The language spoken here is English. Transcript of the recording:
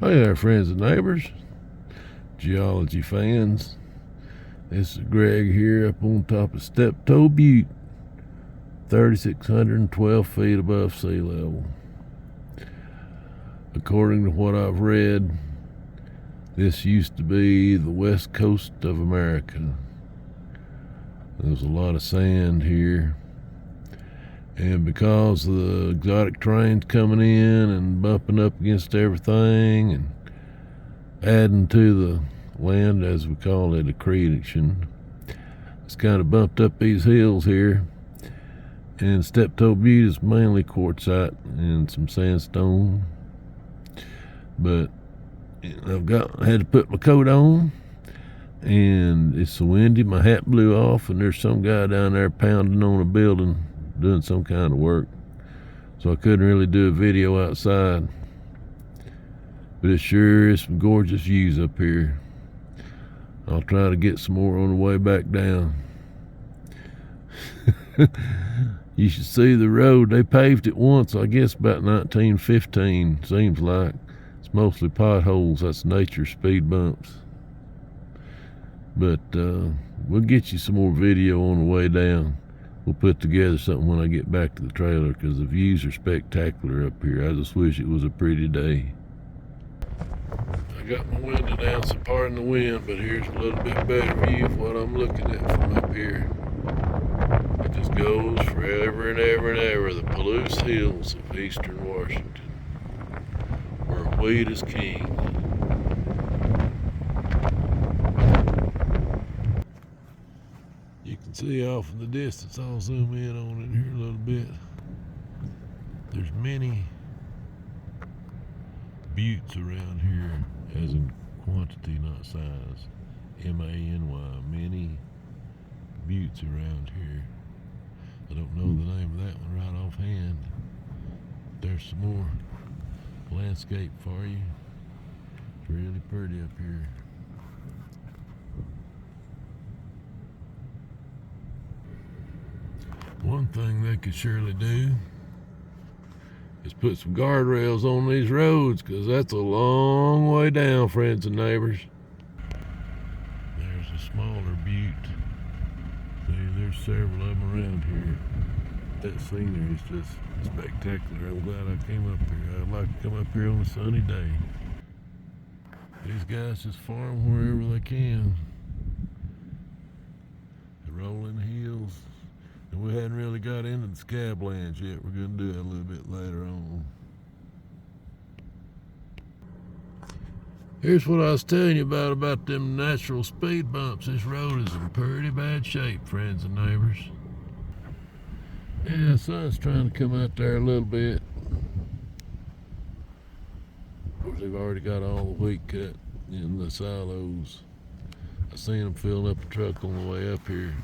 Hi there, friends and neighbors, geology fans. This is Greg here up on top of Steptoe Butte, 3,612 feet above sea level. According to what I've read, this used to be the west coast of America. There's a lot of sand here, and because of the exotic terranes coming in and bumping up against everything and adding to the land, as we call it, a craton, it's kind of bumped up these hills here. And Steptoe Butte is mainly quartzite and some sandstone, but I've had to put my coat on, and it's so windy my hat blew off, and there's some guy down there pounding on a building doing some kind of work, so I couldn't really do a video outside. But it sure is some gorgeous views up here. I'll try to get some more on the way back down. You should see the road. They paved it once, I guess about 1915, seems like. It's mostly potholes. That's nature speed bumps. But we'll get you some more video on the way down. We'll put together something when I get back to the trailer, because the views are spectacular up here. I just wish it was a pretty day. I got my window down, so pardon the wind, but here's a little bit better view of what I'm looking at from up here. It just goes forever and ever and ever. The Palouse Hills of eastern Washington, where wheat is king. You can see off in the distance. I'll zoom in on it here a little bit. There's many buttes around here, as in quantity, not size. M-A-N-Y, many buttes around here. I don't know the name of that one right offhand. There's some more landscape for you. It's really pretty up here. One thing they could surely do is put some guardrails on these roads, because that's a long way down, friends and neighbors. There's a smaller butte. See, there's several of them around here. That scenery is just spectacular. I'm glad I came up here. I'd like to come up here on a sunny day. These guys just farm wherever they can. The rolling hills. And we hadn't really got into the scablands yet. We're going to do that a little bit later on. Here's what I was telling you about them natural speed bumps. This road is in pretty bad shape, friends and neighbors. Yeah, the sun's trying to come out there a little bit. Of course, they've already got all the wheat cut in the silos. I seen them filling up the truck on the way up here.